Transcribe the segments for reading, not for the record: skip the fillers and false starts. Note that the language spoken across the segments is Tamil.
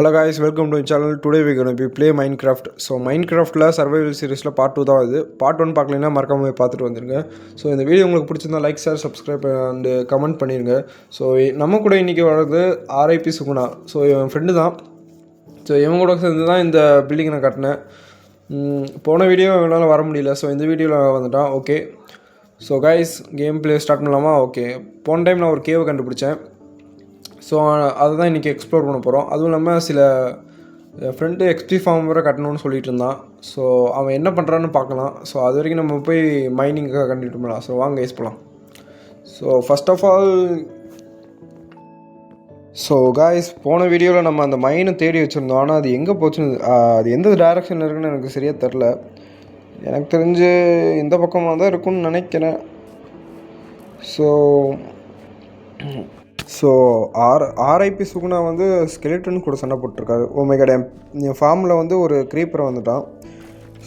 Hello guys, welcome to my channel. Today we're going to be play Minecraft. So Minecraftல survival seriesல part 2 தான் இது. Part 1 பார்க்கலைன்னா மறக்காம போய் பார்த்துட்டு வந்துருங்க. ஸோ இந்த வீடியோ உங்களுக்கு பிடிச்சிருந்தா like share subscribe and comment பண்ணிடுங்க. ஸோ நம்ம கூட இன்றைக்கி வர்றது ஆர்ஐபி சுகுணா. ஸோ என் ஃப்ரெண்டு தான். ஸோ இவங்க கூட சேர்ந்து தான் இந்த பில்டிங் நான் கட்டினேன். போன வீடியோ என்னால் வர முடியல. ஸோ இந்த வீடியோவில் வந்துட்டான். Okay, so guys game play start பண்ணலாமா? ஓகே, போன டைம் நான் ஒரு கேவை கண்டுபிடிச்சேன். ஸோ அதை தான் இன்றைக்கி எக்ஸ்ப்ளோர் பண்ண போகிறோம். அதுவும் இல்லாமல் சில என் ஃப்ரெண்டு எக்ஸ்பி ஃபார்ம் வேறு கட்டணும்னு சொல்லிட்டு இருந்தான். ஸோ அவன் என்ன பண்ணுறான்னு பார்க்கலாம். ஸோ அது வரைக்கும் நம்ம போய் மைனிங்காக கண்டினியூ பண்ணலாம். ஸோ வாங்க கைஸ் போகலாம். So first of all guys போன வீடியோவில் நம்ம அந்த மைனை தேடி வச்சுருந்தோம். ஆனால் அது எங்கே போச்சுன்னு அது எந்த டைரெக்ஷனில் இருக்குன்னு எனக்கு சரியாக தெரில. எனக்கு தெரிஞ்சு இந்த பக்கமாக தான் இருக்குன்னு நினைக்கிறேன். ஸோ ஆர்ஐபி சுகுணா வந்து ஸ்கெலிட்டன் கூட சண்டை போட்டிருக்காரு. மை காட், என் ஃபார்மில் வந்து ஒரு க்ரீப்பரை வந்துட்டான்.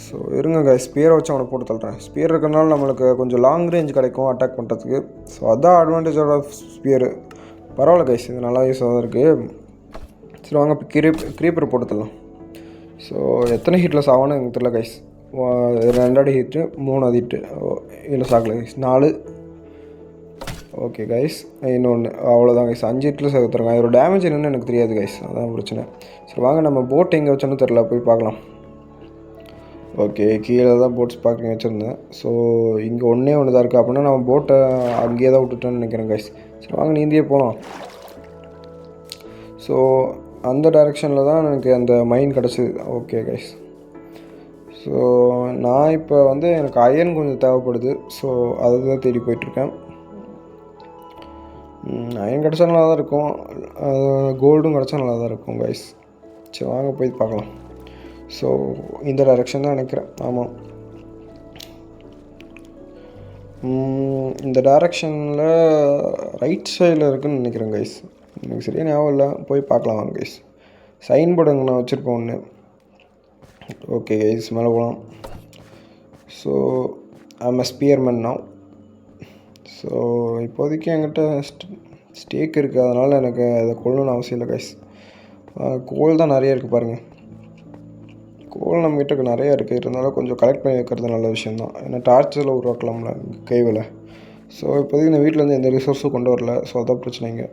ஸோ இருங்க கைஸ், ஸ்பியரை வச்சு அவனை போட்டு தள்ளுறேன். ஸ்பியர் இருக்கிறனால நம்மளுக்கு கொஞ்சம் லாங் ரேஞ்ச் கிடைக்கும் அட்டாக் பண்ணுறதுக்கு. ஸோ அதுதான் அட்வான்டேஜ் ஆஃப் ஸ்பியரு. பரவாயில்ல கைஸ், இது நல்லா யூஸாக தான் இருக்குது. சரி வாங்க இப்போ க்ரீப்பரை போட்டு தரலாம். ஸோ எத்தனை ஹீட்டில் சாவான்னு எனக்கு தெரியல கைஸ். 2 ஹீட்டு 3 ஹீட்டு இல்லை சாக்கல கைஸ் 4. ஓகே கைஸ், இன்னொன்று அவ்வளோதான் கைஸ். 5 ஹீட்டில் சேர்த்துருங்க. அதோட டேமேஜ் என்னென்னு எனக்கு தெரியாது கைஸ், அதான் பிரச்சனை. சரி வாங்க, நம்ம போட் எங்கே வச்சோன்னு தெரில, போய் பார்க்கலாம். ஓகே, கீழே தான் போட்ஸ் பார்க்கிங் வச்சுருந்தேன். ஸோ இங்கே ஒன்றே தான் இருக்குது. அப்படின்னா நம்ம போட்டை அங்கேயே தான் விட்டுட்டோன்னு நினைக்கிறேன் கைஸ். சரி வாங்க, நீந்தியே போகலாம். ஸோ அந்த டைரெக்ஷனில் தான் எனக்கு அந்த மைன் கிடச்சிது. ஓகே கைஸ், ஸோ நான் இப்போ வந்து எனக்கு அயன் கொஞ்சம் தேவைப்படுது. ஸோ அதை தான் தேடி போயிட்டுருக்கேன். அயன் கிடச்சா நல்லா தான் இருக்கும், கோல்டும் கிடச்சா நல்லா தான் இருக்கும் கைஸ். சரி வாங்க போய் பார்க்கலாம். ஸோ இந்த டைரெக்ஷன் தான் நினைக்கிறேன். ஆமாம், இந்த டைரெக்ஷனில் ரைட் சைடில் இருக்குதுன்னு நினைக்கிறேன் கைஸ். எனக்கு சரியாக ஞாபகம் இல்லை, போய் பார்க்கலாம் வாங்க கைஸ். சைன் போர்டு நான் வச்சுருப்பேன் ஒன்று. ஓகே கைஸ், மேலே போகலாம். So I'm a Spearman now. So இப்போதைக்கு என்கிட்ட ஸ்டேக் இருக்குது, அதனால் எனக்கு அதை கொள்ளணும்னு அவசியம் இல்லை கைஸ். கோல் தான் நிறைய இருக்குது பாருங்கள். கோல் நம்மகிட்ட நிறையா இருக்குது, இருந்தாலும் கொஞ்சம் கலெக்ட் பண்ணி வைக்கிறது நல்ல விஷயந்தான். ஏன்னா டார்ச்சில் உருவாக்கலாம்ல கைவில். ஸோ இப்போதைக்கு நான் வீட்டிலேருந்து எந்த ரிசோர்ஸும் கொண்டு வரல. ஸோ அதான் பிரச்சனைங்க.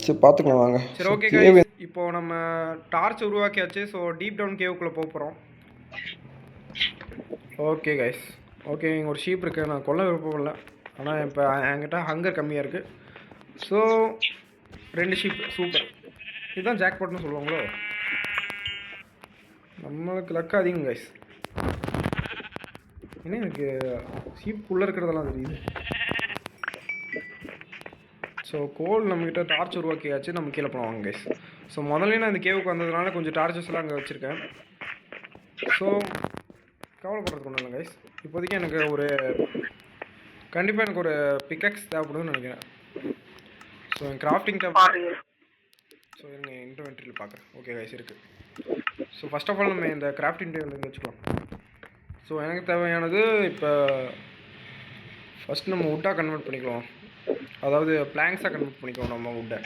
சரி பார்த்துக்கலாம் வாங்க. சரி ஓகே, இப்போது நம்ம டார்ச் உருவாக்கியாச்சு. ஸோ டீப் டவுன் கேவுக்குள்ளே போக போகிறோம். ஓகே கைஸ், ஓகே இங்கே ஒரு ஷீப் இருக்குது. நான் கொல்ல விருப்பம் இல்லை, ஆனால் இப்போ என்கிட்ட ஹங்கர் கம்மியாக இருக்குது. So 2 sheep, super. இதுதான் ஜாக்பாட்னு சொல்லுவாங்களோ. நம்மளுக்கு லக்கு அதிகம் கைஸ். ஏன்னா எனக்கு ஷீப்புக்குள்ளே இருக்கிறதெல்லாம் தெரியுது. ஸோ கோல் நம்மக்கிட்ட டார்ச் உருவாக்கியாச்சு. நம்ம கீழே போனோம் கைஸ். ஸோ முதல்ல நான் இந்த கேவுக்கு வந்ததுனால கொஞ்சம் டார்ச்சஸ்லாம் அங்கே வச்சுருக்கேன். ஸோ கவலைப்படுறதுக்கு ஒன்றும் இல்லை கைஸ். இப்போதைக்கு எனக்கு கண்டிப்பாக எனக்கு ஒரு பிக்கெக்ஸ் தேவைப்படும்னு நினைக்கிறேன். ஸோ என் கிராஃப்டிங் டேப். ஸோ இருங்க இன்வென்ட்ரியில் பார்க்குறேன். ஓகே கைஸ் இருக்குது. ஸோ ஃபஸ்ட் ஆஃப் ஆல் நம்ம இந்த கிராஃப்டிங் டேபிள் இங்கே வச்சுக்கலாம். ஸோ எனக்கு தேவையானது இப்போ ஃபஸ்ட் நம்ம வுட்டாக கன்வெர்ட் பண்ணிக்கலாம். அதாவது பிளாங்க்ஸாக கன்வெர்ட் பண்ணிக்கலாம் நம்ம வுட்டை.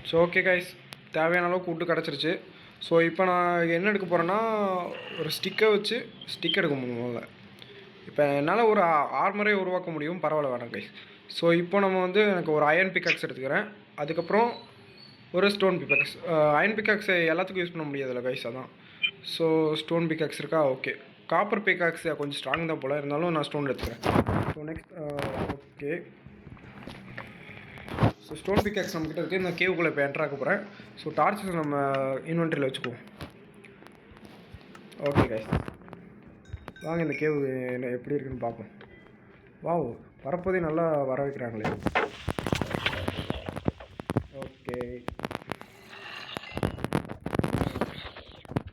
ஸோ ஓகே கைஸ், தேவையான அளவுக்கு வுட்டு கிடச்சிருச்சு. ஸோ இப்போ நான் என்ன எடுக்க போகிறேன்னா, ஒரு ஸ்டிக்கை வச்சு ஸ்டிக் எடுக்க முடியும் முதல்ல. இப்போ என்னால் ஒரு ஆர்மரே உருவாக்க முடியும், பரவாயில்ல வேணாம் கைஸ். ஸோ இப்போ நம்ம வந்து எனக்கு ஒரு அயன் பிக்காக்ஸ் எடுத்துக்கிறேன். அதுக்கப்புறம் ஒரு ஸ்டோன் பிக்காக்ஸ். அயன் பிக்காக்ஸை எல்லாத்துக்கும் யூஸ் பண்ண முடியாதுல்ல கைஸ், அதான். ஸோ ஸ்டோன் பிக்காக்ஸ் இருக்கா? ஓகே, காப்பர் பிக்காக்ஸ் கொஞ்சம் ஸ்ட்ராங் தான் போல், இருந்தாலும் நான் ஸ்டோன் எடுத்துக்கிறேன். So next okay, so stone pickaxe நம்மக்கிட்ட இருக்குது. இந்த கேவுக்குள்ளே இப்போ என்ட்ரு ஆக போகிறேன். ஸோ டார்ச்சஸ் நம்ம இன்வென்ட்ரியில் வச்சுக்குவோம். ஓகே கைஸ், வாங்க இந்த கேவு எப்படி இருக்குன்னு பார்ப்போம். வாவ், வரப்போதே நல்லா வர வைக்கிறாங்களே. ஓகே,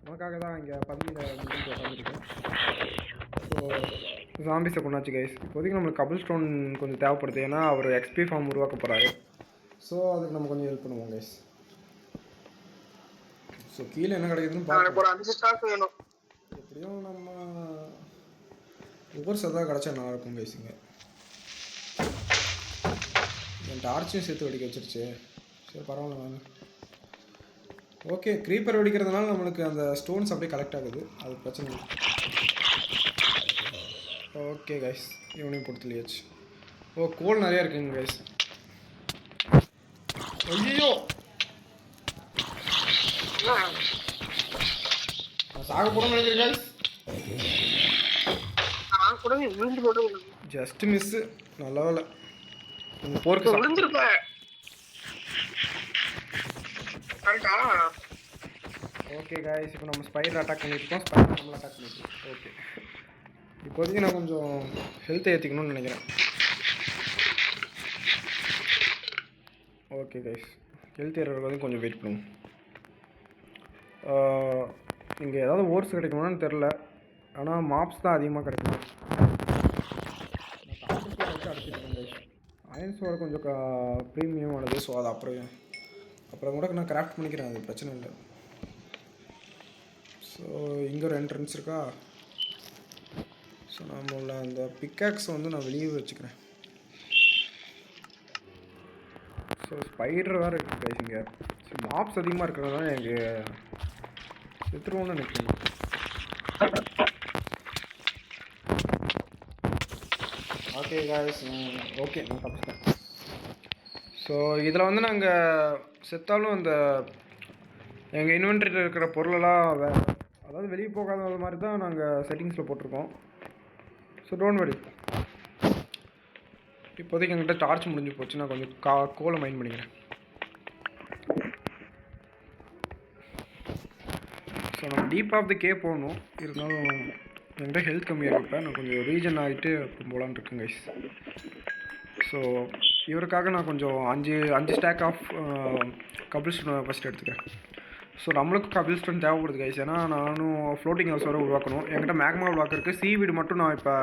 நமக்காக தான் இங்கே பந்தியில் உட்காந்துருக்கேன். ஸோ ஜாம்பிஸை கொண்டாச்சு கைஸ். இப்போதைக்கு நம்மளுக்கு கபிள் ஸ்டோன் கொஞ்சம் தேவைப்படுது, ஏன்னா அவர் எக்ஸ்பி ஃபார்ம் உருவாக்க போகிறாரு. ஸோ அதுக்கு நம்ம கொஞ்சம் ஹெல்ப் பண்ணுவோம் கைஸ். ஸோ கீழே என்ன கிடைக்குதுன்னு பார்க்கலாம். எப்படியும் நம்ம ஓர்ஸ் எதாவது கிடச்சா நல்லா இருக்கும் கைஸுங்க. என் டார்ச்சையும் சேர்த்து வெடிக்க வச்சிருச்சு. சரி பரவாயில்ல வாங்க. ஓகே, க்ரீப்பர் வெடிக்கிறதுனால நம்மளுக்கு அந்த ஸ்டோன்ஸ் அப்படியே கலெக்ட் ஆகுது, அது பிரச்சனை இல்லை. ஓகே கைஸ், இவனையும் கொடுத்துலியாச்சு. ஓ கோல் நிறையா இருக்குங்க கைஸ். ஐயோ நான் சாக போகிறேன்னு நினைக்கிறேன் கைஸ். ஜஸ்ட் மிஸ்ஸு, நல்ல வேலை. உங்கள் போருக்கு விழுந்துருப்பேன். ஓகே கைஸ், இப்போ நம்ம ஸ்பைடர் அட்டாக் பண்ணியிருக்கோம், ஸ்பைடர் நம்மளை அட்டாக் பண்ணியிருக்கோம். ஓகே, இப்போதைக்கு நான் கொஞ்சம் ஹெல்த்தை ஏற்றிக்கணும்னு நினைக்கிறேன். ஓகே கைஸ், ஹெல்த் ஏறுறது வந்து கொஞ்சம் வெயிட் பண்ணுவோம். இங்கே ஏதாவது ஓர்ஸ் கிடைக்குமான்னு தெரில, ஆனால் மாப்ஸ் தான் அதிகமாக கிடைக்கும். வச்சு அடிச்சுருக்கேன் கைஸ். அயன்ஸ் வர கொஞ்சம் ப்ரீமியம் ஆனது, ஸோ அது அப்புறம் கூட நான் கிராஃப்ட் பண்ணிக்கிறேன், அது பிரச்சனை இல்லை. ஸோ இங்கே ஒரு என்ட்ரன்ஸ் இருக்கா. ஸோ நம்மள அந்த பிக்காக்ஸை வந்து நான் வெளியே வச்சுக்கிறேன். ஸோ ஸ்பைடர் வேறு இருக்குது கைஸ் இங்கே. ஸோ மாப்ஸ் அதிகமாக இருக்கிறதுனால எனக்கு செத்துருவோன்னு நினைக்கிறேன். ஓகே கைஸ், ஓகே நான் தப்பிச்சிட்டேன். ஸோ இதில் வந்து நாங்கள் செத்தாலும் அந்த எங்கள் இன்வென்ட்ரியில் இருக்கிற பொருளெல்லாம் அதாவது வெளியே போகாத மாதிரி தான் நாங்கள் செட்டிங்ஸில் போட்டிருக்கோம். So don't worry. இப்போதைக்கு எங்கிட்ட டார்ச் முடிஞ்சு போச்சு, நான் கொஞ்சம் கோலை மைண்ட் பண்ணிக்கிறேன். ஸோ நம்ம டீப் ஆஃப் த கேவ் போகணும், இருந்தாலும் என்கிட்ட ஹெல்த் கம்மியாக இருப்பேன். நான் கொஞ்சம் ரீஜன் ஆகிட்டு அப்புறம் போகலான்னு இருக்கேன் கைஸ். ஸோ இவருக்காக நான் கொஞ்சம் அஞ்சு stack of cobblestone first எடுத்துக்கிறேன். ஸோ நம்மளுக்கும் கபிள் ஸ்டோன் தேவைப்படுது கைஸ், ஏன்னா நானும் ஃப்ளோட்டிங் ஹவுஸ் வர உருவாக்கணும். என்கிட்ட மேக்மா பிளாக் இருக்குது, சீ வீடு மட்டும் நான் இப்போ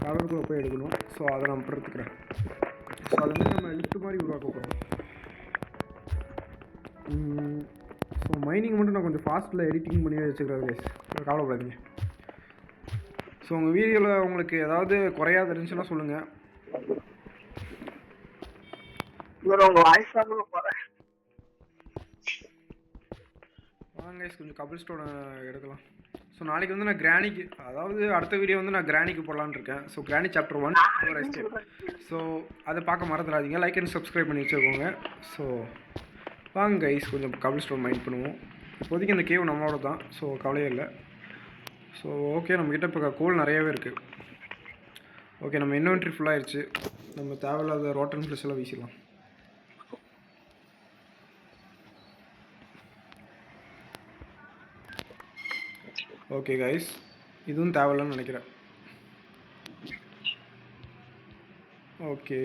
கடலுக்குள்ளே போய் எடுக்கணும். ஸோ அதை நான் அப்புறம் எடுத்துக்கிறேன். ஸோ அது வந்து நம்ம லிஃப்ட் மாதிரி உருவாக்க போகிறோம். ஸோ மைனிங் மட்டும் நான் கொஞ்சம் ஃபாஸ்ட்டில் எடிட்டிங் பண்ணி வச்சுக்கிறேன் கைஸ், கவலைப்படாதீங்க. ஸோ உங்கள் வீடியோவில் உங்களுக்கு ஏதாவது குறையாது இருந்துச்சுன்னா சொல்லுங்கள். வாங்க கைஸ், கொஞ்சம் கபிள் ஸ்டோனை எடுக்கலாம். ஸோ நாளைக்கு வந்து நான் கிராணிக்கு, அதாவது அடுத்த வீடியோ வந்து நான் கிராணிக்கு போடலான்னு இருக்கேன். ஸோ கிராணி சாப்டர் 1 ஒரு எஸ்கேப். ஸோ அதை பார்க்க மறந்துடாதீங்க, லைக் அண்ட் சப்ஸ்கிரைப் பண்ணி வச்சுக்கோங்க. ஸோ வாங்க கைஸ், கொஞ்சம் கபிள் ஸ்டோன் மைண்ட் பண்ணுவோம். இப்போதைக்கு இந்த கேவ் நம்மளோட தான், ஸோ கவலையே இல்லை. ஸோ ஓகே, நம்மக்கிட்ட இப்போ கோல் நிறையாவே இருக்குது. ஓகே, நம்ம இன்வென்ட்ரி ஃபுல்லாகிடுச்சு. நம்ம தேவையில்லாத ரோட்டன் ஃப்ளஷ் எல்லாம் வீசிடலாம். ஓகே கைஸ், இதுவும் தேவையில்லைன்னு நினைக்கிறேன். Okay,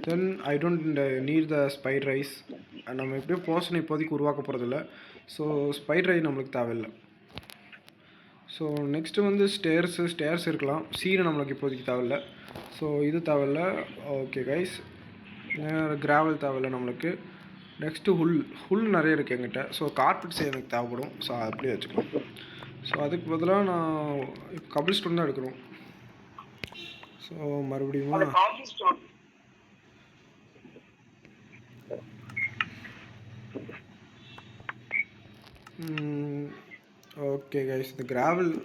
then I don't need the spite rice. நம்ம எப்படியும் போர்ஷன் இப்போதைக்கு உருவாக்க போகிறதில்ல, ஸோ ஸ்பைட் ரைஸ் நம்மளுக்கு தேவையில்லை. ஸோ நெக்ஸ்ட்டு வந்து ஸ்டேர்ஸ் இருக்கலாம். சீடு நம்மளுக்கு இப்போதைக்கு தேவையில்லை, ஸோ இது தேவையில்லை. ஓகே கைஸ், கிராவல் தேவையில்லை நம்மளுக்கு. நெக்ஸ்ட்டு ஹுல் நிறைய இருக்குது என்கிட்ட. ஸோ கார்பெட்ஸ் எனக்கு தேவைப்படும், ஸோ அப்படியே வச்சுக்கலாம். ஸோ அதுக்கு பதிலாக நான் கபிள் ஸ்டோன் தான் எடுக்கிறோம். ஸோ மறுபடியும் ஓகே கைஸ், இந்த கிராவல்,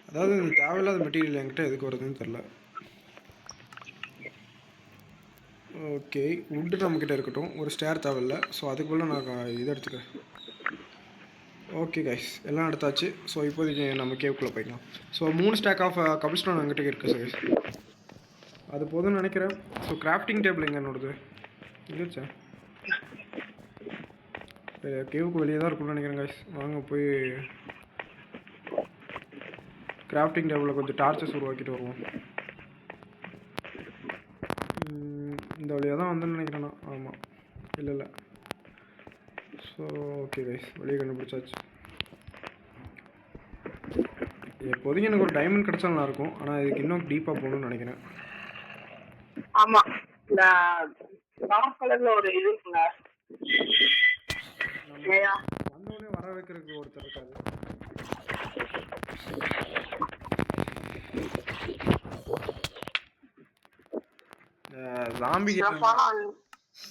அதாவது இந்த தேவையில்லாத மெட்டீரியல் என்கிட்ட எதுக்கு வருதுன்னு தெரில. ஓகே, உட்டு நம்மக்கிட்ட இருக்கட்டும், ஒரு ஸ்டேர் தேவையில்லை. ஸோ அதுக்குள்ளே நான் இதை எடுத்துக்கிறேன். ஓகே கைஸ், எல்லாம் எடுத்தாச்சு. ஸோ இப்போதைக்கு நம்ம கேவுக்குள்ளே போய்க்கலாம். So 3 stack of cobblestone என்கிட்ட இருக்குது கைஸ், அது போதும்னு நினைக்கிறேன். ஸோ கிராஃப்டிங் டேபிள் எங்கே என்னோடது இல்லைச்சா, கேவுக்கு வெளியே தான் இருக்கும்னு நினைக்கிறேன் கைஸ். வாங்க போய் கிராஃப்டிங் டேபிளில் கொஞ்சம் டார்ச்சஸ் உருவாக்கிட்டு வருவோம். இந்த வழியாக தான் வந்து நினைக்கிறேண்ணா. ஆமாம், இல்லை. ஸோ ஓகே கைஸ், வழியை கண்டுபிடிச்சாச்சு. எப்போதைக்கு எனக்கு ஒரு டைமண்ட் கிடைச்சா நல்லாயிருக்கும், ஆனால் இதுக்கு இன்னும் டீப்பாக போகணும்னு நினைக்கிறேன். ஆமாம், இந்த டார்க் கலரில் ஒரு இது இருக்குங்க, வந்தோடனே வர வைக்கிறதுக்கு ஒருத்தர் இருக்காது. ஜாம்பி கிட்ட சிறப்பான ஆள்.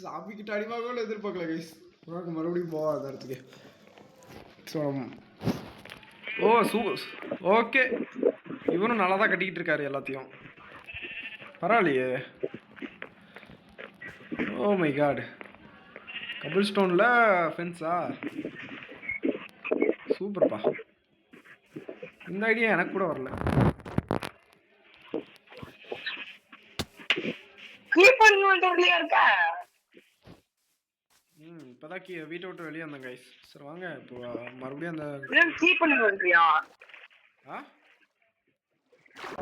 ஜாம்பி கிட்ட அடிவாகவே எதிர்பார்க்கல கைஸ். உனக்கு மறுபடியும் போகாத இடத்துக்கு. ஸோ ஓ ஓகே, இவனும் நல்லா தான் கட்டிக்கிட்டு இருக்காரு எல்லாத்தையும். பரவாயில்லையே. ஓ மை காட், கபிள் ஸ்டோனில் ஃபென்ஸா? சூப்பர்ப்பா. இந்த ஐடியா எனக்கு கூட வரல. இருக்கா? இப்போதான் வீட்டை விட்டு வெளியே வந்தேன் கைஸ். சரி வாங்க இப்போ மறுபடியும் அந்த கீப் பண்ணி வந்துறியா?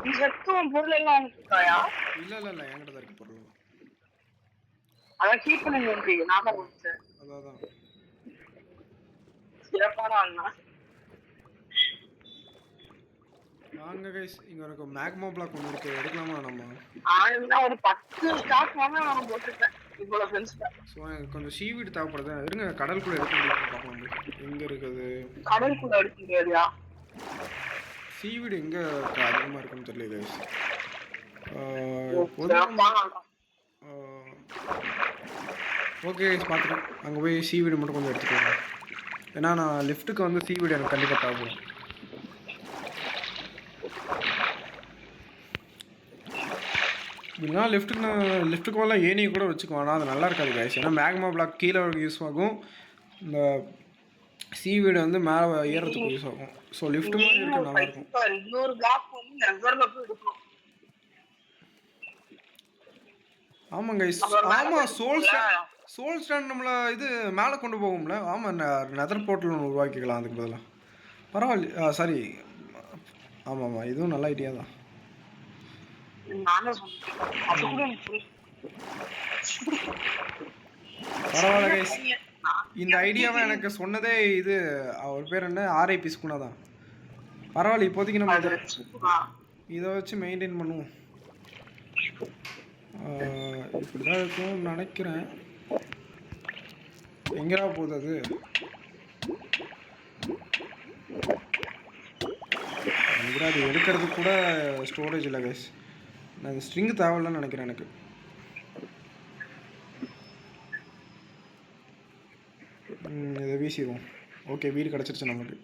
நீ செத்தும் பொருள் எல்லாம் இருக்காயா? இல்லை இல்லை இல்லை, என்கிட்ட தான் இருக்கு பொருள். அதான் கீப் பண்ணி வந்துறியா? நான் தான் கொடுத்தேன். அதான் சிறப்பான ஆள்னா. வாங்க கைஸ், இங்கே எனக்கு மேக்மா பிளாக் ஒன்று இருக்கு, எடுக்கலாமா நம்ம? ஒரு 10 ஸ்டாக் வாங்க நான் போட்டுட்டேன். இவ்வளோ ஃப்ரெண்ட்ஸ் தான். ஸோ எனக்கு கொஞ்சம் சீவீடு தேவைப்படுது. இருங்க, கடலுக்குள்ளே எடுக்க முடியும் பார்க்கலாம். எங்கே இருக்குது கடலுக்குள்ள எடுக்க முடியாதுயா? சீவீடு எங்கே அதிகமாக இருக்குன்னு தெரியல கைஸ். ஓகே கைஸ், பார்த்துட்டேன். அங்கே போய் சீவீடு மட்டும் கொஞ்சம் எடுத்துக்கலாம். ஏன்னா நான் லிஃப்ட்டுக்கு வந்து சீவீடு எனக்கு கண்டிப்பாக தேவைப்படும். இல்லைனா லிஃப்ட்டுக்கு மேலே ஏனியை கூட வச்சுக்குவானா, அது நல்லா இருக்காது கைஸ். ஏன்னா மேக்மா பிளாக் கீழே யூஸ் ஆகும், இந்த சீவீடு வந்து மேலே ஏறுறதுக்கு யூஸ் ஆகும். ஸோ லிஃப்ட் மாதிரி இருக்க நல்லா இருக்கும். ஆமாம் கைஸ், ஆமாம். சோல் ஸ்டாண்ட் நம்மளை இது மேலே கொண்டு போகும்ல. ஆமாம், நெதர் போர்ட்டல் ஒன்று உருவாக்கிக்கலாம் அதுக்கு பதிலாக. பரவாயில்ல, சாரி. ஆமாம் ஆமாம், இதுவும் நல்ல ஐடியா தான். பரவாயில்ல கைஸ், இந்த ஐடியாவை எனக்கு சொன்னதே இது அவர் பேர் என்ன, ஆர்ஐபி சுகுணா தான். பரவாயில்ல, இப்போதைக்கு நம்ம இதை வச்சு மெயின்டைன் பண்ணுவோம். இப்படிதான் இருக்கும்னு நினைக்கிறேன். எங்கடா போகுது அது? அது எடுக்கிறதுக்கு கூட ஸ்டோரேஜ் இல்லை கைஸ். நான் இந்த ஸ்ட்ரிங்கு தேவையில்லைன்னு நினைக்கிறேன் எனக்கு. இதை வீசிடுவோம். ஓகே, வீடு கிடச்சிருச்சு நமக்கு.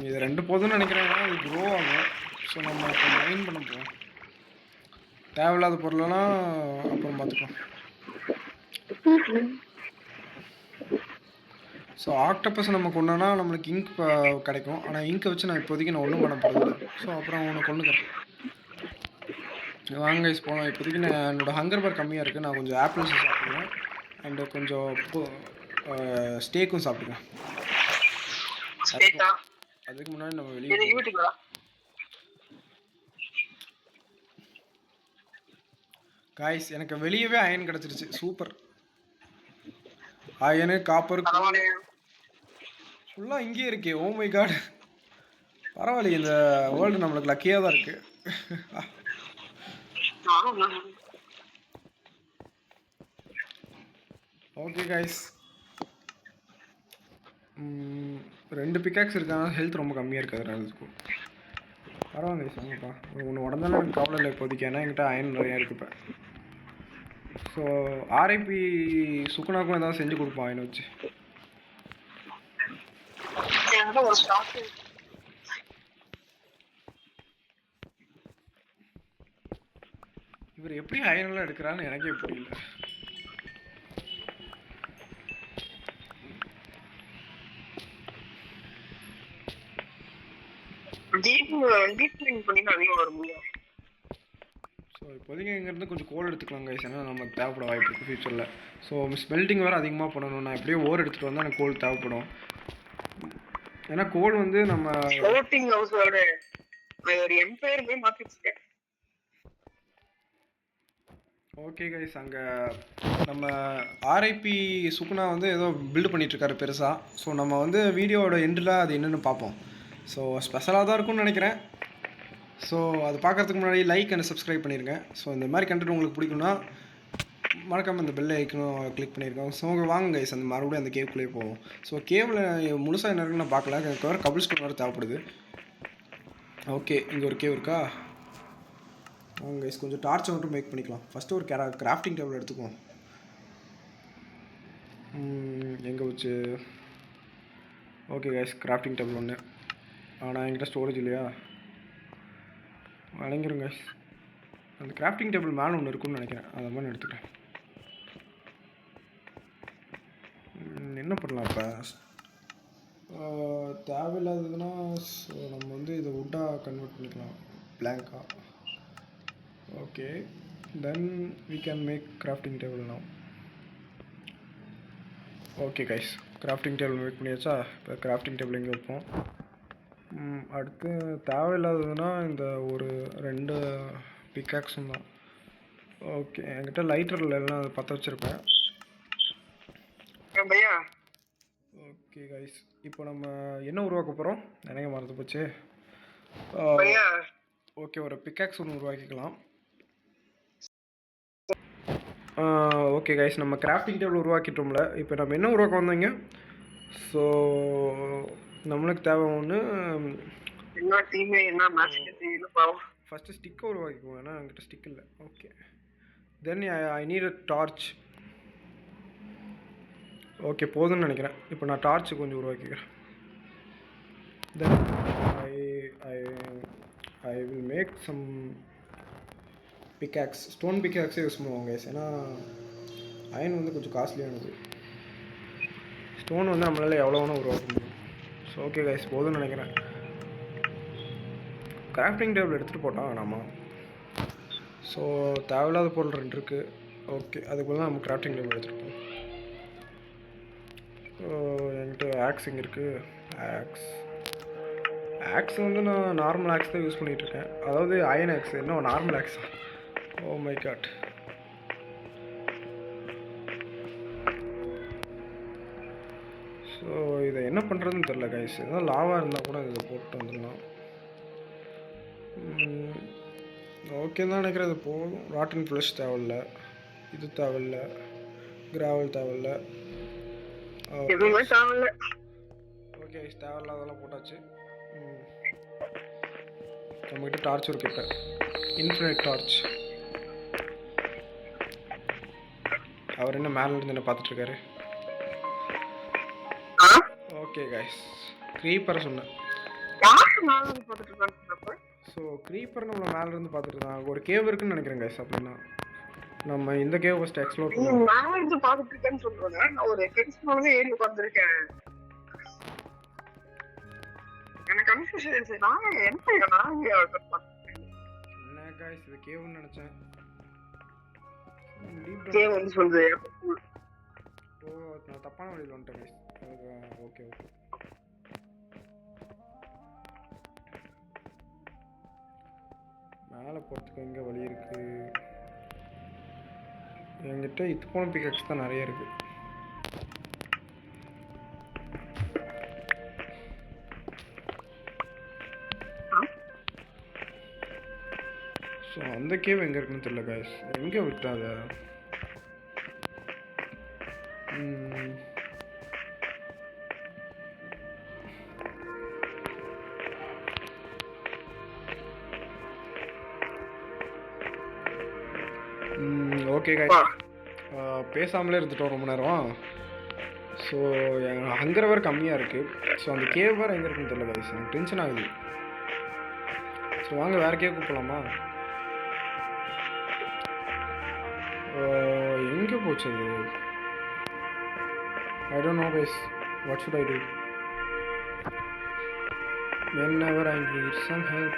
இது 2 போதும்னு நினைக்கிறேன். இது க்ரோ ஆகும். ஸோ நம்ம இப்போ மைன் பண்ண போகிறோம். தேவையில்லாத பொருளெல்லாம் அப்புறம் பார்த்துக்கலாம். ஸோ ஆக்டோபஸ் நம்ம கொண்டோன்னா நம்மளுக்கு இங்க் கிடைக்கும். ஆனால் இங்கை வச்சு நான் இப்போதைக்கு ஒன்றும் பண்ண போகிறது. ஸோ அப்புறம் ஒன்று கொண்டுக்கிறேன். வாங்க கைஸ் போகலாம். இப்போதைக்கு நான் என்னோடய ஹங்கர் பார் கம்மியாக இருக்குது. நான் கொஞ்சம் ஆப்பிள்ஸ் சாப்பிடுவேன் அண்டு கொஞ்சம் ஸ்டேக்கும் சாப்பிடுவேன். அதுக்கு முன்னாடி நம்ம வெளியே காய்ஸ், எனக்கு வெளியவே அயன் கிடச்சிருச்சு. சூப்பர். அயனு காப்பர் ஃபுல்லாக இங்கேயே இருக்கே. ஓ மை காட், பரவாயில்ல. இந்த வேர்ல்டு நம்மளுக்கு லக்கியாக தான் இருக்குது. ஓகே காய்ஸ், 2 பிக்காக்ஸ் இருக்காங்க. ஹெல்த் ரொம்ப கம்மியாக இருக்காது அதுக்கும். பரவாயில்ல கைஸ், வாங்கப்பா. ஒன்று உடந்தாலும் எனக்கு கவலை இல்லை இப்போதைக்கு. ஏன்னா என்கிட்ட அயன் நிறையா இருக்குப்ப. ஸோ ஆர்ஐபி சுகுணாக்கும் ஏதாவது செஞ்சு கொடுப்போம் அயனை வச்சு. இவர் எப்படி அயனெல்லாம் எடுக்கிறான்னு எனக்கே புரியல. ஸோ இப்போதைக்கு இங்கேருந்து கொஞ்சம் கோல் எடுத்துக்கலாம் கைஸ். ஏன்னா நமக்கு தேவைப்பட வாய்ப்பு இருக்குது ஃபியூச்சரில். ஸோ ஸ்மெல்டிங் வேறு அதிகமாக பண்ணணும். நான் எப்படியோ ஓர் எடுத்துகிட்டு வந்தால் எனக்கு கோல் தேவைப்படும். ஏன்னா கோல் வந்து நம்ம ஓகே கைஸ், அங்கே நம்ம ஆர்ஐபி சுகுணா வந்து ஏதோ பில்டு பண்ணிகிட்ருக்காரு பெருசாக. ஸோ நம்ம வந்து வீடியோவோட எண்டில் அது என்னென்னு பார்ப்போம். ஸோ ஸ்பெஷலாக தான் இருக்கும்னு நினைக்கிறேன். ஸோ அது பார்க்குறதுக்கு முன்னாடி லைக் அண்ட் சப்ஸ்கிரைப் பண்ணிடுங்க. ஸோ இந்த மாதிரி கண்டென்ட் உங்களுக்கு பிடிக்கும்னா மறக்காமல் இந்த பெல் ஐக்கனும் கிளிக் பண்ணியிருக்கோம். ஸோ வாங்க கைஸ், அந்த மறுபடியும் அந்த கேவுக்குள்ளேயே போவோம். ஸோ கேவில் முழுசாக என்ன இருக்குன்னு நான் பார்க்கல. எனக்கு வேறு கபிள் ஸ்டோன் வேறு தேவைப்படுது. ஓகே, இங்கே ஒரு கேவ் இருக்கா? கைஸ் கொஞ்சம் டார்ச்சை மட்டும் மேக் பண்ணிக்கலாம். ஃபஸ்ட்டு ஒரு கிராஃப்டிங் டேபிள் எடுத்துக்குவோம். எங்கே வச்சு ஓகே கைஸ், கிராஃப்டிங் டேபிள் ஒன்று. ஆனால் என்கிட்ட ஸ்டோரேஜ் இல்லையா, வழங்கிடும் கைஸ். அந்த கிராஃப்டிங் டேபிள் மேலே ஒன்று இருக்குன்னு நினைக்கிறேன், அதை மாதிரி நான் எடுத்துட்டேன். என்ன பண்ணலாம் இப்போ? தேவையில்லாததுன்னா ஸோ நம்ம வந்து இதை வுட்டாக கன்வெர்ட் பண்ணிக்கலாம், பிளாங்காக. Okay, then we can make crafting table now. Okay guys, crafting table make பண்ணியாச்சா? இப்போ கிராஃப்டிங் டேபிள் எங்கே வைப்போம்? அடுத்து தேவையில்லாததுன்னா இந்த ஒரு 2 பிக்காக்ஸும் தான். ஓகே, என்கிட்ட லைட்டரில் எல்லாம் அதை பற்ற வச்சுருப்பேன். பையா ஓகே கைஸ், இப்போ நம்ம என்ன உருவாக்க போகிறோம்? நினைக்க மறந்து போச்சு. பையா ஓகே, ஒரு பிக்காக்ஸ் ஒன்று உருவாக்கிக்கலாம். ஓகே கைஸ், நம்ம கிராஃப்டிங் டேபிள் உருவாக்கிட்டோம்ல. இப்போ நம்ம என்ன உருவாக்க வந்தோங்க? ஸோ நம்மளுக்கு தேவை ஒன்று, என்ன டீமே என்ன மேட்ச்க்கு தெரியல பாவம். ஃபஸ்ட்டு ஸ்டிக்கை உருவாக்கிக்குவோம், ஏன்னா என்கிட்ட ஸ்டிக் இல்லை. Okay, then I need a torch. Okay, போதும்னு நினைக்கிறேன். இப்போ நான் டார்ச்சு கொஞ்சம் உருவாக்கிக்கிறேன். Then I will make some pickaxe. Stone பிக்காக்ஸே யூஸ் பண்ணுவோம் கைஸ், ஏன்னா அயன் வந்து கொஞ்சம் காஸ்ட்லியானது. ஸ்டோன் வந்து நம்மளால் எவ்வளோ வேணால் உருவாக்க முடியும். ஸோ ஓகே கைஸ், போதும்னு நினைக்கிறேன். கிராஃப்டிங் டேபிள் எடுத்துகிட்டு போட்டோம் நம்ம. ஸோ தேவையில்லாத பொருள் 2 இருக்குது. ஓகே, அதுக்குள்ளே தான் நம்ம கிராஃப்டிங் டேபிள் எடுத்துகிட்டு போவோம். என்கிட்ட ஆக்ஸ் இங்கே இருக்குது. ஆக்ஸ் வந்து நான் நார்மல் ஆக்ஸ் தான் யூஸ் பண்ணிகிட்ருக்கேன், அதாவது அயன் ஆக்ஸ். இன்னும் normal axe. Oh my God. So இதை என்ன பண்ணுறதுன்னு தெரில கைஸ். எதாவது லாவாக இருந்தால் கூட இதை போட்டு வந்துடலாம். ஓகே தான் நினைக்கிறேன். இது போதும். ராட்டன் ஃப்ளஷ் தேவையில்ல, இது தேவையில்ல, கிராவல் தேவையில்ல. எதுவுமே தேவையில்ல. ஓகே, தேவையில்லாதெல்லாம் போட்டாச்சு. நம்மகிட்ட டார்ச் இருக்கு. இப்போ இன்ஃபினிட் டார்ச். அவர் என்ன மேலே இருந்து என்ன பார்த்துட்ருக்காரு? ஓகே கைஸ், க்ரீப்பரை சொன்னேன். ஸோ க்ரீப்பர் நம்மளை மேலேருந்து பார்த்துட்டு தான் ஒரு கேவ் இருக்குன்னு நினைக்கிறேன் கைஸ். அப்படின்னா நம்ம இந்த கேவ் ஃபஸ்ட்டு எக்ஸ்ப்ளோர் பண்ணுவோம். நான் இருந்து பார்த்துட்டு இருக்கேன்னு சொல்கிறேன். நான் ஒரு டென்ஷனோட ஏறி உட்காந்துருக்கேன். எனக்கு கன்ஃபியூஷன். நான் என்ன கைஸ், இது கேவ்னு நினச்சேன். கேவ் வந்து சொல்லுது. ஓ, நான் தப்பான வழியில் வந்துட்டேன் கைஸ். ஓகே ஓகே, மேலே போகிறதுக்கு எங்கே வழி இருக்குது? என்கிட்ட இது போன பிக்கக்ஸ் தான் நிறைய இருக்குது. ஸோ அந்த கேவ் எங்கே இருக்குன்னு தெரியல கைஸ். எங்கே விட்டாத? ஓகே கைஸ், பேசாமலே இருந்துட்டோம் ரொம்ப நேரம். ஸோ எங்கள் ஹங்கர் வேறு கம்மியாக இருக்குது. ஸோ அந்த கேவ் வேறு எங்கே இருக்குன்னு தெரியல கைஸ். எனக்கு டென்ஷன் ஆகுது. ஸோ வாங்க வேறு கேவ் கூப்பிடலாமா? எங்கே போச்சு அது? I don't know guys, what should I do? Whenever I need some help.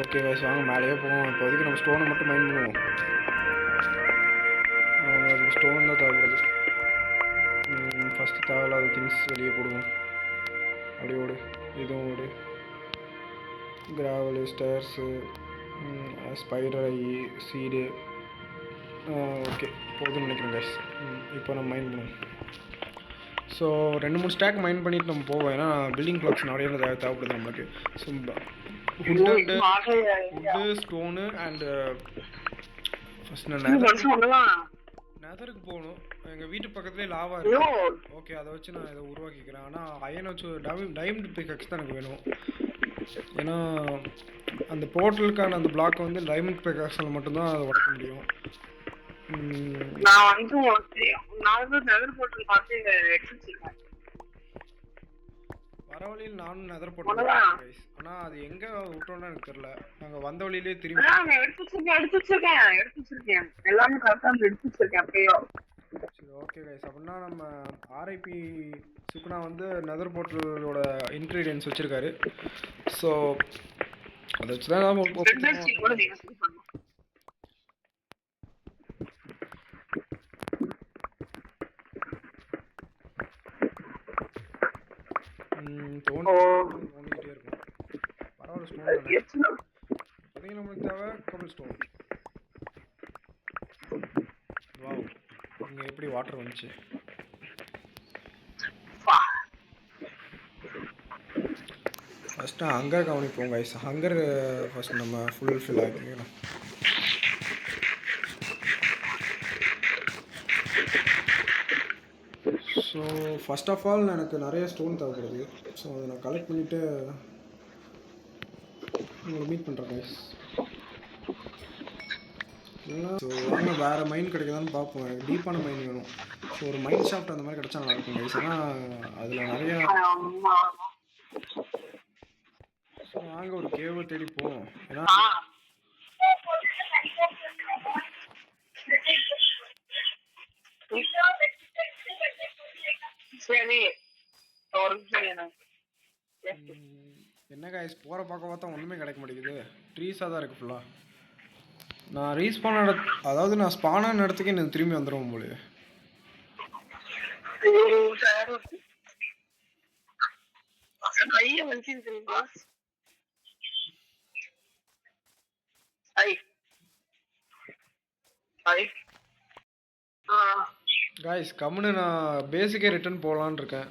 Okay guys, வாங்க மேலேயே போவோம். இப்போதைக்கு நம்ம ஸ்டோனை மட்டும் மைண்ட் பண்ணுவோம். அதுக்கு ஸ்டோன் தான் தேவைப்படுது. ஃபஸ்ட்டு தேவையில்லாத திங்ஸ் வெளியே போடுவோம். அப்படியே ஓடு, இதுவும் ஓடு. கிராவலு, ஸ்டேர்ஸு, ஸ்பைடர் ஐ, சீடு. ஓகே, போதும்னு நினைக்கிறேன் கைஸ். இப்போ நம்ம மைண்ட் பண்ணுவோம். ஸோ 2-3 ஸ்டாக் மைண்ட் பண்ணிவிட்டு நம்ம போவோம். ஏன்னா பில்டிங் பிளாக்ஸ் நிறைய தேவைப்படுது நம்மளுக்கு. So wood, stone and first நான் நெதருக்கு போகணும். எங்கள் வீட்டு பக்கத்துலேயே லாவா இருக்கு. ஓகே, அதை வச்சு நான் இதை உருவாக்கிக்கிறேன். ஆனால் அயனை வச்சு டைமண்ட் பிக்கக்ஸ் தான் எனக்கு வேணும். ஏன்னா அந்த போர்ட்டலுக்கான அந்த பிளாக் வந்து டைமண்ட் பிரகாஷனில் மட்டும்தான் அதை உடைக்க முடியும். நான் வந்து நான் நகர் போர்ட்டல் பார்த்து எடுத்துச்சிருக்கேன். வர வழியில் நானும் நெதர் போர்ட்டல் கைஸ். ஆனால் அது எங்கே விட்டோன்னு எனக்கு தெரியல. நாங்கள் வந்த வழியிலே திரும்பி எடுத்து வச்சிருக்கேன் எல்லாமே கரெக்டாக எடுத்து வச்சிருக்கேன் அப்பயோ. சரி ஓகே கைஸ், அப்படின்னா நம்ம ஆர்ஐபி சுகுணா வந்து நெதர் போர்ட்டலோட இன்க்ரீடியன்ஸ் வச்சுருக்காரு. ஸோ அதை வச்சு தான் நம்ம தோண்டிக்கிட்டே இருக்கும். பரவாயில்ல, ஸ்டோன் பார்த்தீங்கன்னா நம்மளுக்கு தேவை கபிள் ஸ்டோன். வாவ், இங்கே எப்படி வாட்டர் வந்துச்சு. ஃபஸ்ட்டு ஹங்கர் கவனிப்போம் கைஸ். ஹங்கர் ஃபஸ்ட் நம்ம ஃபுல்ஃபில் ஆகிக்கலாம். ஸோ ஃபஸ்ட் ஆஃப் ஆல் எனக்கு நிறைய ஸ்டோன் தேவைப்படுது. ஸோ அதை நான் கலெக்ட் பண்ணிவிட்டு உங்களை மீட் பண்ணுறேன் கைஸ். இல்லைன்னா ஸோ வாங்க வேறு மைண்ட் கிடைக்குதான்னு பார்ப்போம். டீப்பான மைண்ட் வேணும். ஸோ ஒரு மைண்ட் ஷாஃப்ட் அந்த மாதிரி கிடச்சா நல்லாயிருக்கும் கைஸ். ஏன்னா அதில் நிறையா நாங்க ஒரு கேவை தேடி போவோம். ஏன்னா என்ன கைஸ், போற பார்க்க பார்த்தா ஒண்ணுமே கிடைக்க மாட்டேங்குது. ட்ரீஸா தான் இருக்கு ஃபுல்லா. நான் ரீஸ்பான் அதாவது நான் ஸ்பானான இடத்துக்கு எனக்கு திரும்பி வந்துடுவோம் போல. கையை வச்சு தெரியுமா? காய்ஸ் கம்முன்னு நான் பேசிக்கே ரிட்டர்ன் போகலான்னு இருக்கேன்.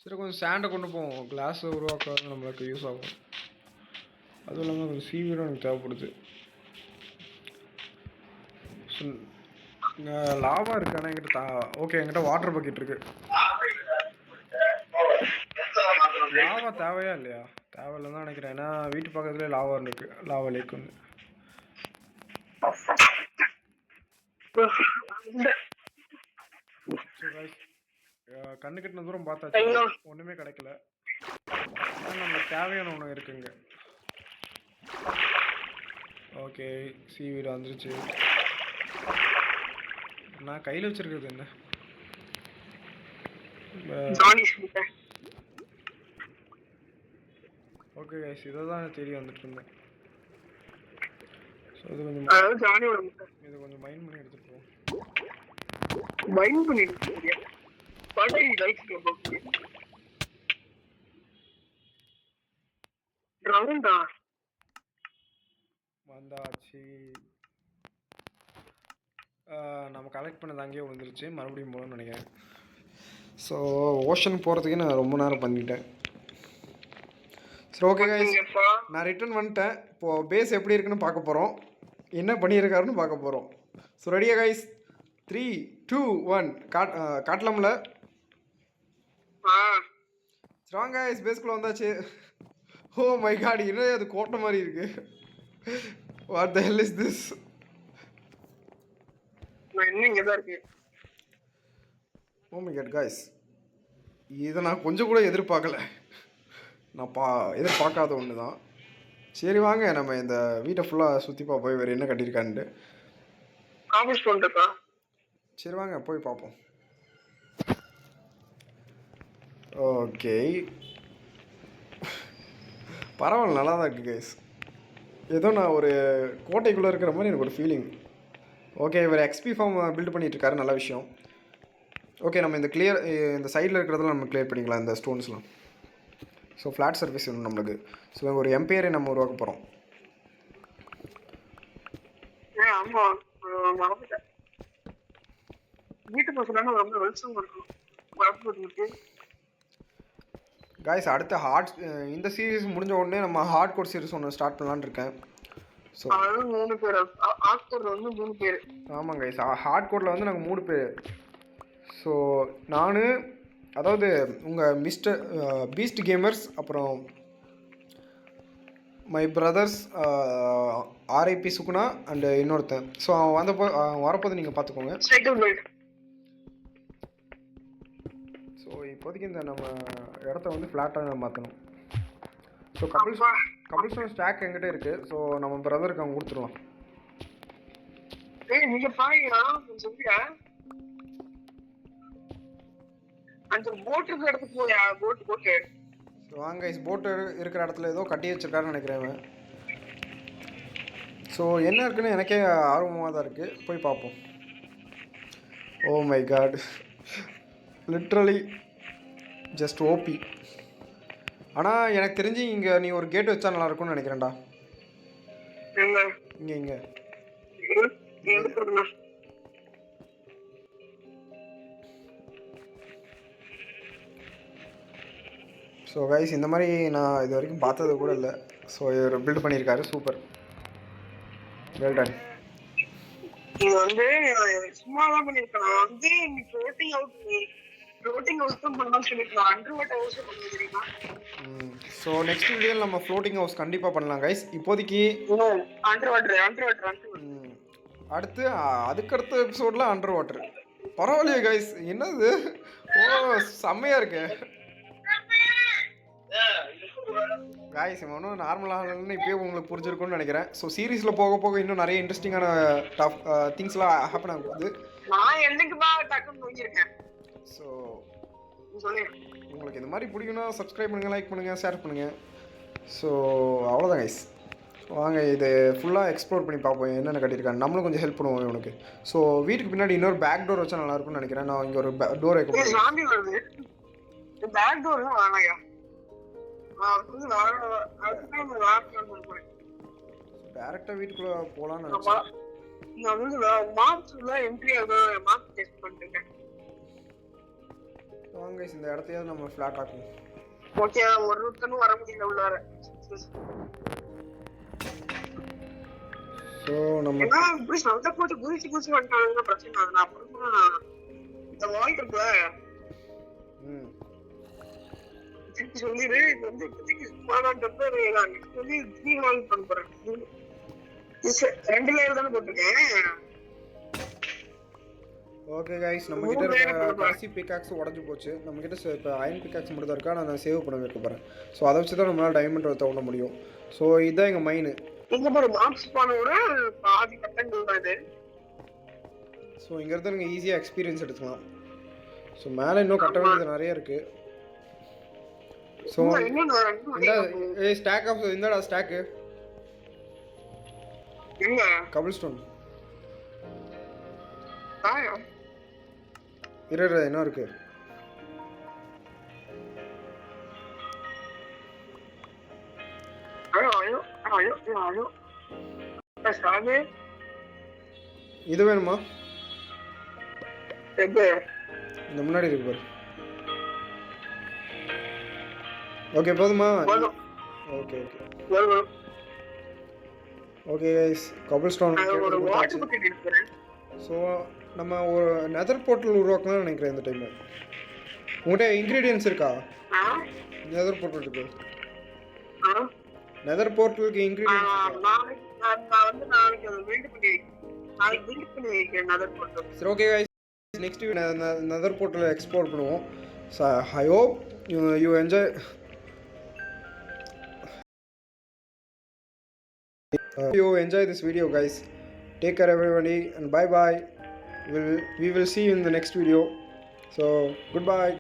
சரி, கொஞ்சம் சேண்டை கொண்டு போவோம். கிளாஸ் உருவாக்க நம்மளுக்கு யூஸ் ஆகும். அதுவும் இல்லாமல் கொஞ்சம் சீவிடும் எனக்கு தேவைப்படுது. லாவா இருக்கு. ஆனால் என்கிட்ட ஓகே, என்கிட்ட வாட்டர் பக்கெட் இருக்கு. லாவா தேவையா இல்லையா? தேவையில்லைன்னு தான் நினைக்கிறேன். ஏன்னா வீட்டு பக்கத்துலேயே லாவா இருக்கு. லாவா லேக் வந்து கண்ணு கட்டின தூரம் பார்த்தாச்சு, ஒன்றுமே கிடைக்கல. நம்மளுக்கு தேவையான ஒன்று இருக்குங்க. ஓகே, சீவீடு வந்துருச்சு. நான் கையில் வச்சிருக்கிறது என்ன? ஓகே கைஸ், இதை தான் தேடி வந்துட்டு இருந்தேன். ஸோ இது கொஞ்சம் இதை கொஞ்சம் மைண்ட் பண்ணி எடுத்துட்டு போவோம். வந்தாச்சு. நம்ம கலெக்ட் பண்ணது அங்கேயே விழுந்துருச்சு. மறுபடியும் போகணும்னு நினைக்கிறேன். ஸோ ஓஷன் போகிறதுக்கே நான் ரொம்ப நேரம் பண்ணிட்டேன். சரி ஓகே கைஸ், நான் ரிட்டர்ன் வந்துட்டேன். இப்போது பேஸ் எப்படி இருக்குன்னு பார்க்க போகிறோம். என்ன பண்ணியிருக்காருன்னு பார்க்க போகிறோம். ஸோ ரெடியா கைஸ்? 3, 2, 1 காட்டலாம்ல? ஸ்ட்ராங் கைஸ், பேஸ்க்குள்ளே வந்தாச்சு. ஓ மை காட், என்ன அது கோட்டை மாதிரி இருக்கு. What the hell is this? Oh my God guys, இதை நான் கொஞ்சம் கூட எதிர்பார்க்கல. நான் எதிர்பார்க்காத ஒன்று தான். சரி வாங்க, நம்ம இந்த வீட்டை ஃபுல்லாக சுற்றி பார்ப்போம். வேறு என்ன கட்டியிருக்கான்ட்டு. சரி வாங்க போய் பார்ப்போம். ஓகே, பரவாயில்ல, நல்லா தான் இருக்குது கைஸ். ஏதோ நான் ஒரு கோட்டைக்குள்ளே இருக்கிற மாதிரி எனக்கு ஒரு ஃபீலிங். ஓகே, இவர் எக்ஸ்பி ஃபார்ம் பில்ட் பண்ணிகிட்ருக்காரு, நல்ல விஷயம். ஓகே, நம்ம இந்த சைடில் இருக்கிறதெல்லாம் நம்ம கிளியர் பண்ணிக்கலாம், இந்த ஸ்டோன்ஸ்லாம். ஸோ ஃப்ளாட் சர்ஃபேஸ் வேணும் நம்மளுக்கு. ஸோ ஒரு எம்பையரை நம்ம உருவாக்க போகிறோம். காய்ஸ், அடுத்த இந்த சீரீஸ் முடிஞ்ச உடனே நம்ம ஹார்ட் கோர் சீரீஸ் ஒன்று ஸ்டார்ட் பண்ணலான்னு இருக்கேன். ஸோ 3 பேர், ஹார்ட் கோரில் வந்து 3 பேர். ஆமாம் கைஸ், ஹார்ட் கோரில் வந்து நாங்கள் 3 பேர். ஸோ நான், அதாவது உங்கள் பீஸ்ட் கேமர்ஸ், அப்புறம் my brothers, RIP Suguna and இன்னொருத்தன். ஸோ அவன் வரப்போது நீங்கள் பார்த்துக்கோங்க. ஸோ இப்போதைக்கு இந்த நம்ம இடத்த வந்து ஃப்ளாட்டாக மாற்றணும். ஸோ கபிள்ஸ்டோன் ஸ்டாக் என்கிட்ட இருக்குது. ஸோ நம்ம பிரதருக்கு அவன் கொடுத்துருவான். நீங்க பாருங்க சொல்லியா அந்த போட் இருக்கிற இடத்துக்கு போயா போட்டு ஸோ வாங்க போட்டு இருக்கிற இடத்துல ஏதோ கட்டி வச்சிருக்காருன்னு நினைக்கிறேன். ஸோ என்ன இருக்குன்னு எனக்கே ஆர்வமாக தான் இருக்குது, போய் பார்ப்போம். Oh my God, literally just OP. ஆனால் எனக்கு தெரிஞ்சு இங்கே நீ ஒரு கேட் வச்சா நல்லா இருக்கும்னு நினைக்கிறேன்டா. இங்கே ஸோ கைஸ், இந்த மாதிரி நான் இது வரைக்கும் பார்த்தது கூட இல்லை. ஸோ இவர் பில்ட் பண்ணியிருக்காரு, சூப்பர், வெல் டன். இது வந்து சும்மா தான் பண்ணியிருக்கேன். நான் வந்து ஃப்ளோட்டிங் ஹவுஸ் தான் பண்ணலாம்னு சொல்லியிருக்கேன். அண்டர் வாட்டர் ஹவுஸ் பண்ண தெரியுமா? ஸோ நெக்ஸ்ட் வீடியோவில் நம்ம ஃப்ளோட்டிங் ஹவுஸ் கண்டிப்பாக பண்ணலாம் கைஸ். இப்போதைக்கு அண்டர் வாட்டர் அடுத்து அதுக்கடுத்த எபிசோடில் அண்டர் வாட்டர். பரவாயில்லையே கைஸ், என்னது, ஓ செம்மையாக இருக்கு காய்ஸ். ஒன்றும் நார்மலாக இப்போயே உங்களுக்கு புரிஞ்சிருக்கும்னு நினைக்கிறேன். ஸோ சீரீஸில் போக போக இன்னும் நிறைய இன்ட்ரெஸ்டிங்கான திங்ஸ்லாம் ஹேப்பன் ஆகுது. நான் என்னைக்குமா டக்குன்னு நோக்கியிருக்கேன். ஸோ உங்களுக்கு இந்த மாதிரி பிடிக்குன்னா சப்ஸ்கிரைப் பண்ணுங்கள், லைக் பண்ணுங்கள், ஷேர் பண்ணுங்கள். ஸோ அவ்வளோதான் கைஸ். வாங்க இது ஃபுல்லாக எக்ஸ்ப்ளோர் பண்ணி பார்ப்போம் என்னென்ன கட்டியிருக்காங்க. நம்மளும் கொஞ்சம் ஹெல்ப் பண்ணுவோம் இவனுக்கு. ஸோ வீட்டுக்கு பின்னாடி இன்னொரு பேக் டோர் வச்சா நல்லாயிருக்கும்னு நினைக்கிறேன். நான் இங்கே ஒரு டோர் வைக்க பேக் டோர் தான் வேணாயா. டேரக்டா வீட்டுக்குள்ள போலாம்னு வாங்க. இந்த இடத்தையாவது நம்ம ஃபிளாட் ஆக்கும். ஓகே, ஒருத்தனும் வர முடியல உள்ளார. சோ நம்ம இப்படி சவுண்ட போட்டு குதிச்சு வந்துட்டாங்க, பிரச்சனை இல்ல. அப்புறமா இந்த வால் இருக்குல, சொல்லிடு இது வந்து இப்போதைக்கு சும்மாதான் டெம்பர் நான் சொல்லி 3 வால் பண்ண போறேன். 2 லேயர் தானே போட்டிருக்கேன். ஓகே கைஸ், நம்ம கிட்ட இருக்க கடைசி பிக்காக்ஸ் உடஞ்சு போச்சு. நம்ம கிட்ட இப்போ அயன் பிக்காக்ஸ் மட்டும் தான் இருக்கா. நான் சேவ் பண்ண வைக்க போகிறேன். ஸோ அதை வச்சு தான் நம்மளால் டைமண்ட் தோண்ட முடியும். ஸோ இதுதான் எங்கள் மைனு. இங்கே ஒரு மாப்ஸ் பண்ணோட பாதி கட்டங்கள் தான் இது. ஸோ இங்கேருந்து நீங்கள் ஈஸியாக எக்ஸ்பீரியன்ஸ் எடுத்துக்கலாம். ஸோ மேலே இன்னும் கட்ட வேண்டியது நிறைய இருக்குது. ஸோ இந்த ஸ்டாக் ஆஃப் இந்தடா ஸ்டாக்கு கபிள் ஸ்டோன் என்ன இருக்கு? இது வேணுமா? இந்த முன்னாடி இருக்கு பாரு. ஓகே போதுமா? Okay okay guys, கபிள் stone. So நம்ம ஒரு நெதர் போர்ட்டல் உருவாக்கலாம்னு நினைக்கிறேன் இந்த டைம். உங்கள்கிட்ட இன்க்ரீடியன்ஸ் இருக்கா? நெதர் போர்ட்டலுக்கு நெதர் போர்ட்டலுக்கு இன்க்ரீடியன்ஸ் சரி okay guys, next nether portal explore பண்ணுவோம். So I hope you enjoy. You enjoy this video guys. Take care everybody and bye bye. We will see you in the next video. So goodbye.